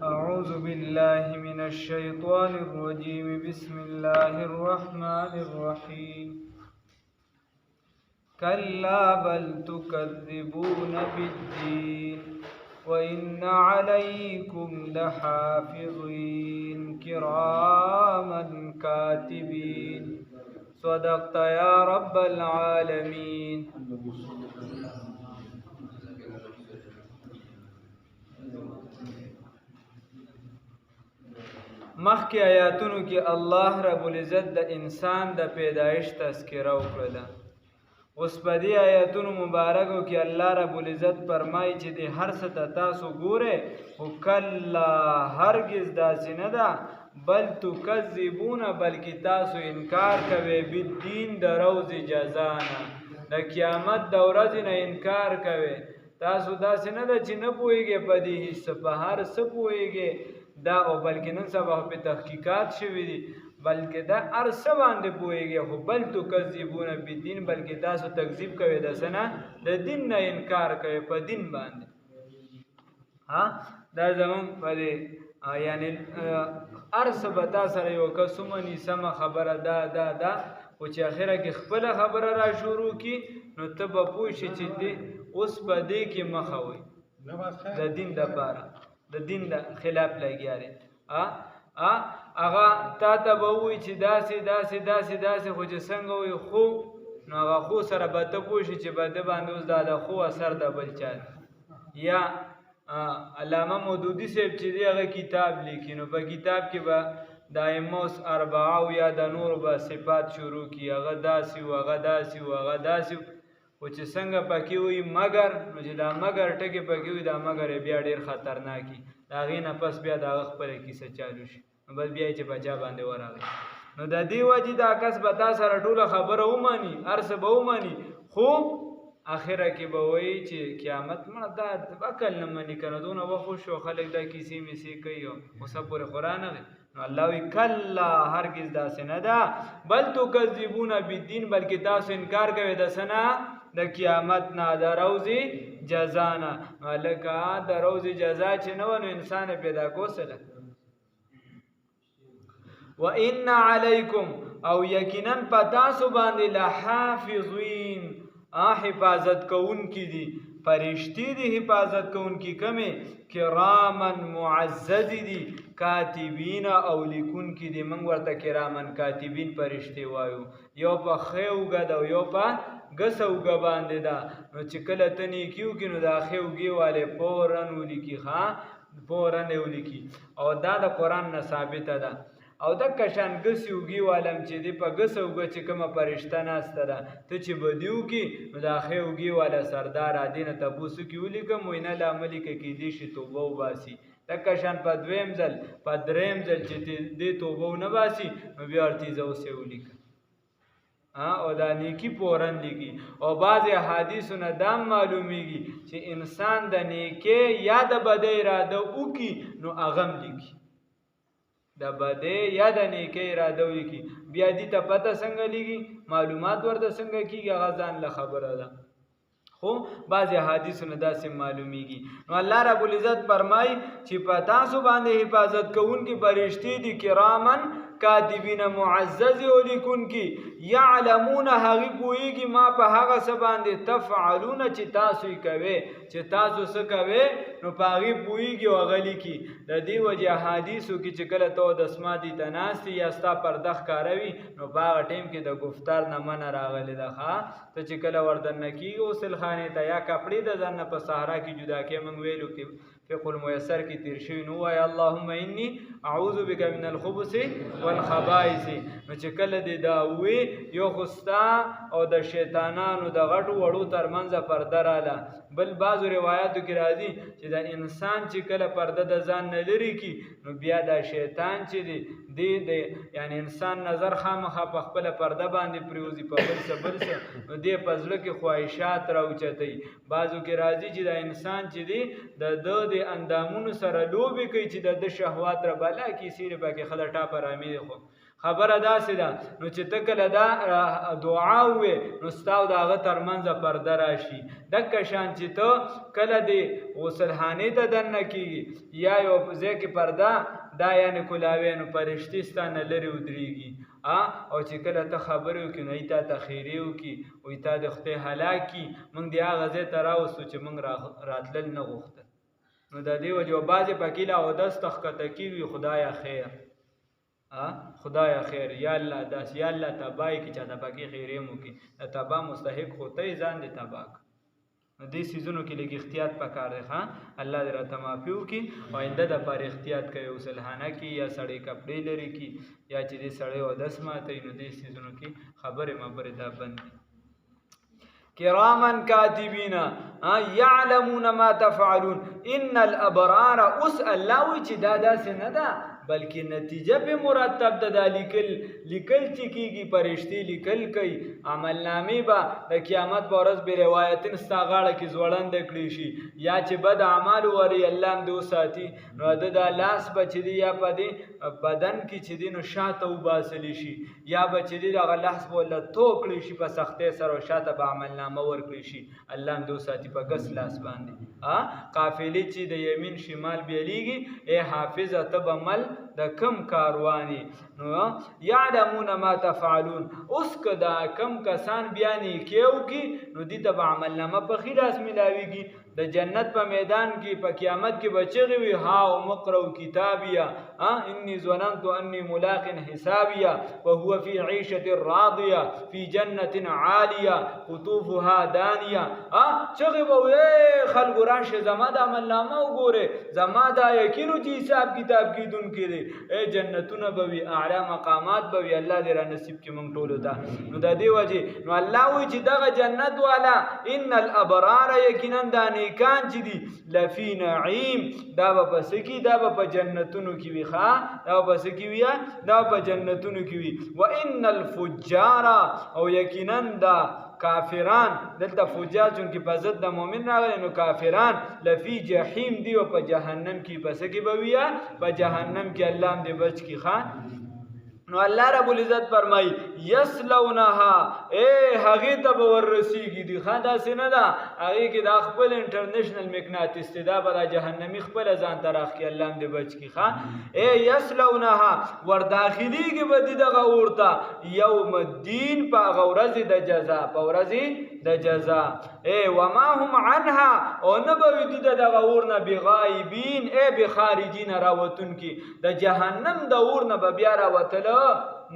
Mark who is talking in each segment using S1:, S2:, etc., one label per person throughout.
S1: أعوذ بالله من الشيطان الرجيم بسم الله الرحمن الرحيم كلا بل تكذبون بالدين وإن عليكم لحافظين كراما كاتبين صدقت يا رب العالمين. مخکې آیاتونو کې الله رب العزت د انسان د پیدایش تذکره وکړه. اوس په دې آیاتونو مبارکو کې الله رب العزت فرمایي چې د هر څه ته تاسو ګورئ خو کلا هرګز داسې نه ده بل تکذبون بلکې تاسو انکار کوئ بالدین د روز جزا نه د قیامت د ورځې نه انکار کوئ. تاسو داسې نه ده چې نه پوهېږئ په دې هېڅ په هر څه پوهېږئ دا او بلکې نن سبا په تحقیقات شوي دي بلکې دا هر څه باندې پوهېږئ خو بل تکذبون بالدین بلکې تاسو تکذیب کوئ د څه نه د دین نه انکار کوئ په دین باندې. دا زمونږ په دې یعنی هر څه به تا سره یو کس ومني سمه خبره دا خو چې اخره کې خپله خبره را شروع کړي نو ته به پوه شې چې اوس په دې کې مخه وي د دین دپاره د دین د خلاف لګیا دی. هغه تا ته به ووایي چې داسې خو چې څنګه وایي خو نو هغه خو سره به ته پوه شي چې به ده باندې اوس دا د خو اثر د بل چا دی. یا علامه مودودي صاحب چې دی هغه کتاب لیکي نو په کتاب کې به د ائمه اربعه یا د نورو به صفات شروع کړي هغه داسې و هغه داسې و هغه داسې خو چې څنګه پکې وي مګر نو چې دا مګر ټکې پکې وي دا مګر بیا ډېر خطرناکي د هغې نه پس بیا د هغه خپله کیسه چالو شي نو بس بیا یې چې په چا باندې ورغی نو د دې وجې دا کس به تا سره ټوله خبره ومني هر څه به ومني خو اخره کې به وایي چې قیامت مړه دا عقل نه مني که نه دونه وخت شو خلک دا کیسې میسې کوي او څه پورې خو رانغی نو الله وی کلا هرگز داسې نه ده بل تکذبون بالدین بلکې تاسو انکار کوئ د څه نه د قیامت نه د روز جزا نه. لکه د روز جزا چې نه وه نو انسان پیدا کوسله وان علیکم او یقینا په تاسو باندې لحافظین حفاظت کوونکي دي فرشتي دي حفاظت کوونکي کمې کرامن معزز دي کاتبین او لیکونکي دي موږ ورته کرامن کاتبین فرشتي وایو یو په ښې اوږه ده او یو په ګسه اوږه باندې ده نو چې کله ته نیکي وکړي نو دا ښې اوږې والی فورا ولیکي فورا یې ولیکي او دا د قرآن نه ثابته ده. او د کشان ګسې اوږې والم چې دی په ګسه اوږه چې کومه فرشته ناسته ده ته چې بدي وکړي نو دا ښې اوږې والا سردار دې نه تپوس وکړي ولیکم وایي نه لا مه لیکه کیدای شي توبه وباسي لکه شان په دویم ځل په دریم ځل چې دې توبه ونه باسي نو بیا ورته زه اوس یې ولیکم او دا نیکي فورا لیکي. او بعضې احادیثو نه دا معلومیږي چې انسان د نیکۍ یا د بدۍ اراده وکړي نو هغه هم لیکي د بدۍ یا د نیکۍ اراده ولیکي بیا دې ته پته څنګه لیکي معلومات ورته څنګه کېږي هغه ځان له خبره ده خو بعضې احادیثو نه داسې معلومیږي. نو الله رب العزت فرمایي چې په تاسو باندې حفاظت کوونکي فرشتې دي کرامن کاتبین معزز او لیکونکي یعلمون هغې پوهېږي ما په هغه څه باندې تفعلون چې تاسو یې کوئ چې تاسو څه کوئ نو په هغې پوهېږي او هغه لیکي. د دې وجې احادیثو کې چې کله ته دسماتي ته ناست یا ستا پرده ښکاره وي نو په هغه ټایم کې د ګفتار نه منع راغلې ده ته چې کله وردننه کېږي غسلخانې ته یا کپړې د ځان نه په صحرا کې جدا کې موږ ویلو کې فقه المیسر کې تیر شوي نو وایه اللهم انی اعوذ بک من الخبث والخبائث نو چې کله دې دا ووایي یو خو ستا او د شیطانانو د غټو وړو ترمنځه پرده راله بل بعضو روایاتو کې راځي چې د انسان چې کله پرده د ځان نه لرې کړي نو بیا دا شیطان چې دی یعنی انسان نظر خامخا په خپله پرده باندې پرېوځي په بل څه نو دی په زړه کې خواهشات راوچتوي. بعضو کې راځي چې دا انسان چې دی د ده د اندامونو سره لوبې کوي چې د ده شهوات را بالا کړي سیرې پکې ښه د ټاپه رامي دی خو خبره داسې ده نو چې ته کله دا دعا ووې نو ستا او د هغه ترمنځه پرده راشي. دکه شان چې ته کله د غسلخانې ته دننه کېږي یا یو ځای کې پرده دا یعنې کلاوی نو فرشتې ستا نه لرې ودرېږي او چې کله ته خبرې وکړي نو ای تا ته خیرې وکړي وایي تا د خدای هلاک کړي موږ د هغه ځای ته راوستو چې موږ راتلل نه غوښتل. نو د دې وجې بعضې پکې له اودس ته ښکته کېږي خدایه خیر خدایه خیر یا الله داسې یا الله تباه یې کړي چا ته پکې خیرې مو کړي د تباه مستحق خو ته یې ځان دې تباه کړه. نو دې څیزونو کې لږ احتیاط پکار دی الله دې راته معافي وکړي او آینده دپاره احتیاط کوي غسلخانه کې یا سړی کپړې لرې کړي یا چې دې سړی اودس ماتوي نو دې څیزونو کې خبرې مبرې دا بند دي. کرامن کاتبین یعلمون ما تفعلون ان الابرار اوس الله وی چې دا داسې نه ده بلکې نتیجه په مرتب ده. دا لیکل چې کېږي فرشتې لیکل کوي عملنامې به د قیامت په ورځ به روایتن ستا غاړه کې ځوړنده کړي شي یا چې بد اعمال وري الله هم دې وساتي نو د دا لاس به چې دی یا په دې بدن کې چې دی نو شاته وباسلی شي یا به چې دی دغه لاس به له تو کړي شي په سختۍ سره او شاته به عملنامه ورکړي شي الله هم دې وساتي په ګس لاس باندې. قافلې چې د یمین شمال بیلیږي ای حافظه ته به مل د کم کاروانی نو یعلمون ما تفعلون. اوس که دا کم کسان بیانې کیو کی نو دې ته به عملنامه په ښي لاس میلاویږي. د جنت په میدان کې په قیامت کې به چغې وي هاو مقرؤ کتابیه انی ظننت انی ملاق حسابیه وهو فی عیشة راضیه فی جنت عالیه قطوفها دانیه. چغې به وي خلکو راشه زما د عملنامه وګورئ زما دا یقین چې حساب کتاب کیدونکی دی ای جنتونه به وي اعلی مقامات به وي الله دې را نصیب کړي موږ ټولو ته. نو د دې وجې نو الله وایي چې دغه جنت والا ان الابرار یقینا دا نیکان چې دي لفی نعیم دا به په څه کې دا به په جنتونو کې وي دا به په څه کې وي دا په جنتونو کې وي. و ان الفجار او یقینا دا کافران دلته فجار چون کې په ضد د مؤمن راغلی نو کافران لفی جحیم دی او په جهنم کې په څه کې به وي په جهنم کې الله هم دې بچ کړي. نو الله رب العزت فرمای یسلونها هغه ته به ورسیږي دی داسې نه ده هغه کې دا خپل انټرنیشنل مقناطیس دی دا به د جهنمي خپل ځان ته راخکي الله هم دې بچ کړي. یسلونها ور داخليږي به دې دغه اورته یوم الدین په هغه ورځ د جزا په ورځ د جزا وما هم عنها او نه به وي دې دغه اور نه بغایبین بخارجین راوتون کې د جهنم د اور نه به بیا راوتله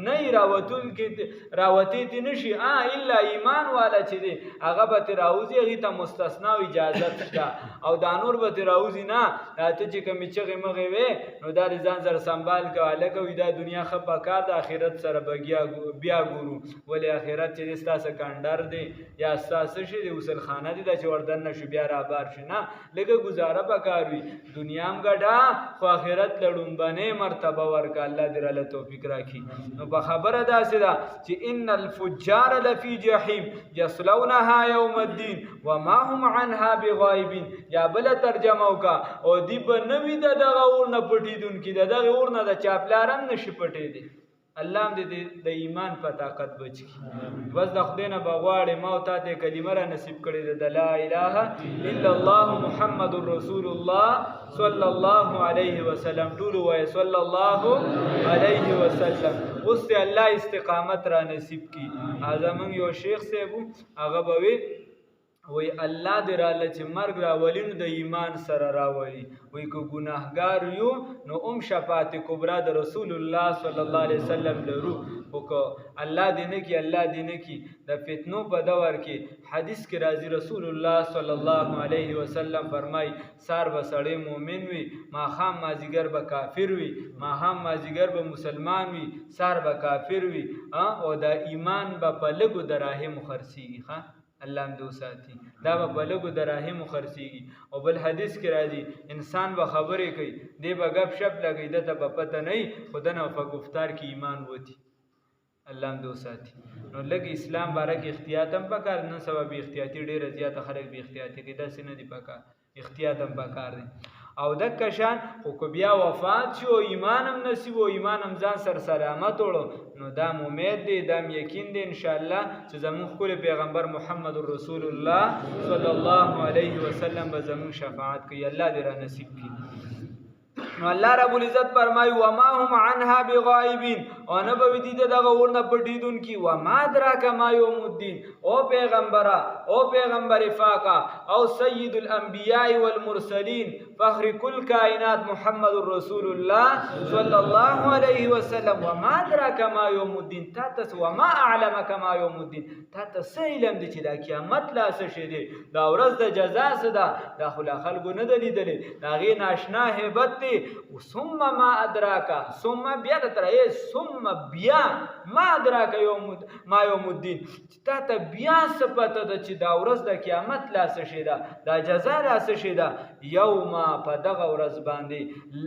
S1: نه راوتون کې راوتی دي نشي الا ایمان والا چې دی هغه به تر راوځي هغه ته مستثنا او اجازه شته او دا نور به تر راوځي نه ته چې کوم چغې مغې وې نو دا ځان سره سنبال کوله کوي دا دنیا خپه کار د آخرت سره بیا ګورو ولې آخرت چې ستاسو کاندار دی یا ستاسو شي د وصل خانه دی دا چې وردن نشو بیا را بار شي نه لکه گزاره پکار وي دنیا هم ګډه خو آخرت لړومبنه مرتبه ورکا الله دې را توفیق راکړي. نو په خبره داسې ده چې ان الفجار لفی جحیم یصلونها یوم الدین وما هم عنها بغایبین یا بل ترجمه وکا او دی به نوی دغه اور نه پټیدونکي دغه اور نه د چاپلارم نشي پټېدی. الله هم دې د ایمان په طاقت بچ کړي. بس د خدای نه بغواړې ما او تا ته کلمه را نصیب کړې ده د لا اله الا الله محمد رسول الله صلی الله علیه وسلم ټول وای صلی الله علیه وسلم. اوس ته الله استقامت را نصیب کړي. اعظم یو شیخ صاحب هغه به وی الله دې راله چې مرګ راولي نو د ایمان سره راولي وی که ګناهګار یو نو شفاعت کبرا د رسول الله صلی الله علیه وسلم لرو وکړه الله دې نه کی الله دې نه کی د فتنو په دور کې حدیث کې راځي رسول الله صلی الله علیه وسلم فرمای سار به سړی مؤمن وي ماښام مازیګر به کافر وي ماښام مازیګر به مسلمان وي سار به کافر وي او د ایمان به په لږو دراهم خرڅیږي الله هم دو ساتي دا به بلګو دراهم خرڅيږي. او بل حدیث کې راځي انسان به خبرې کوي دی به غب شپ لګي د ته په پته نه خدای نه په گفتار کې ایمان وتی الله هم دو ساتي. نو لګ اسلام باره کې احتیاط هم پکار نه سبب احتیاطي ډېر زیات خلک به احتیاطي کې داسې نه دی پکار احتیاط هم پکار دی. او دک شان خو کو بیا وفات شو ایمان هم نصیب او ایمان هم ځان سر سلامت وړو نو دا امید دی دا یقین دی ان شاء الله چې زمون خپل پیغمبر محمد رسول الله صلی الله علیه وسلم به زمون شفاعت کوي الله دې را نصیب کړي نو الله رب العزت فرمایي وما هم عنها بغائبین او نه به دي دغه ورنه پټیدونکي وما ادراک ما یوم الدین او پیغمبر فاقا او سید الانبیاء والمرسلین فخر کل کائنات محمد رسول الله صلی الله علیه وسلم وما ادراک ما یوم الدین تاسو وما اعلمک ما یوم الدین تاسو علم دي چې دا قیامت لا څه شي دي دا ورځ د جزا څه ده دا خلکو نه دلیدلې دا غي ناشنا hebat دي ثم ما ادراکا ثم بیا د ترې ثم بیا ما ادراکا ما یوم الدین تا ته بیا څه پته ده چې دا ورځ د قیامت لا څه شي ده دا جزا لا څه شي ده یوم په دغه ورځ باندې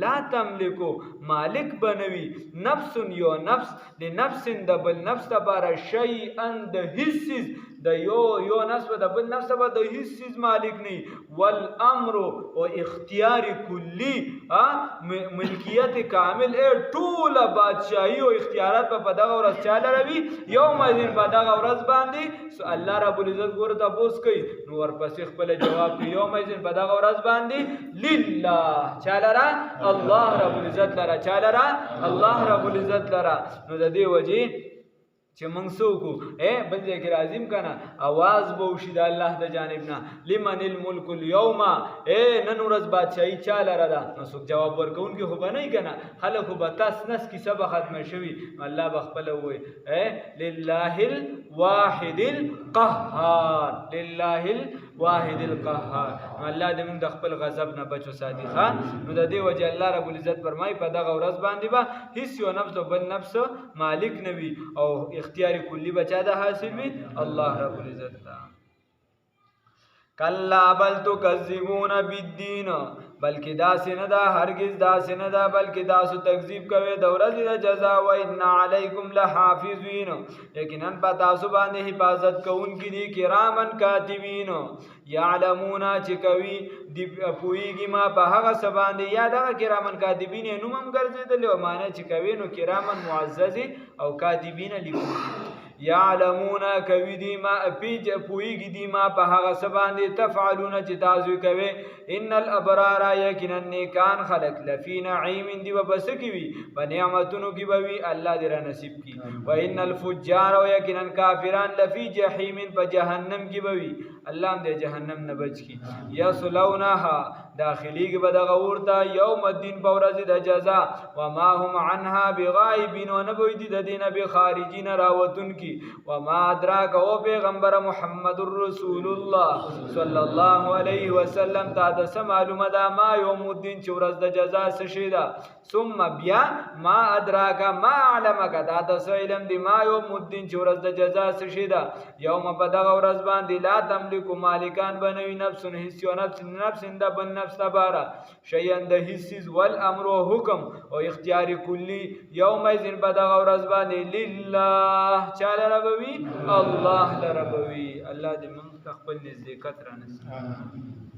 S1: لا تملکو مالک بنوي نفس یو نفس د نفس د بل نفس لپاره شیئا د هیڅ د یو نفس د بل نفس به د هیڅ مالک نه والامر او اختیار کلی ملکیت کامل ټول بادشاہي او اختیارات په دغه ورځ چاله روي یوم الدین په دغه ورځ باندې الله رب العزت ګور ته پوس کوي نو ورپسې خپل جواب کوي یوم الدین په دغه ورځ باندې لله چاله را الله رب العزت لرا چاله را الله رب العزت لرا نو د دې وجه چې موږ څوک بل ځای کې راځم کنه आवाज به وشي د الله د جانب نه لمن الملک اليوم نن ورځ بادشاہي چا لره ده نو څوک جواب ورکوونکی خو به نه کنه خلک خو به تاس نس کې سبا ختمه شوي الله به خپل وایي لله الواحد القهار لله الواحد القهار الله دې موږ د خپل غضب نه بچو ساتي نو د دې وجه الله رب العزت فرمایي په دغه ورځ باندې به هیڅ یو نفس او بل نفس مالک نه وي او اختیار کلی بچا ده حاصل وي الله رب العزت تا کلا بل تکذبون بالدین بلکې داسې نه ده هرگز داسې نه ده بلکې تاسو تکذیب کوئ د ورځې د جزا و ان علیکم لحافظین یقینا په تاسو باندې حفاظت کوونکي دي کرامن کاتبین یعلمون چې کوي دی پویږي ما په هغه څه باندې یا دغه کرامن کاتبین نوم هم ګرځېدلی او معنی چې کوي نو کرامن معزز او کاتبین لیکونکي یعلمون کوي دی ما پویږي دی ما په هغه څه باندې تفعلون چې تاسو کوي ان الابرار یقینا نیکان خلق لفی نعیم دی وبس کی وی په نعمتونو کی بوي الله دې را نصیب کی و ان الفجار یقینا کافران لفی جهنم په جهنم کی بوي الله دې جهنم نه بچ کی یصلونها داخلي کې بدغه ورته یوم الدین په ورځ د جزا و ما هم عنها بغائبین و نبوی دي د دینه به خارجین راوتون کی و ما ادراک او پیغمبر محمد رسول الله صلی الله علیه وسلم تا د معلومه ده ما یوم الدین چې ورځ د جزا څه شي ده ثم بیا ما ادراک ما علمک دا د علم دی ما یوم الدین چې ورځ د جزا څه شي ده یوم په دغه ورځ باندې لا تملک مالکان بنوي نفس هیڅ یو نفس د بل نفس تبارا شیئا د هیڅ والامر او حکم او اختیار کلی یوم الدین په دغه ورځ باندې لله چاله ربوي الله لربوي الله دې موږ خپل نزدېکت را نصیب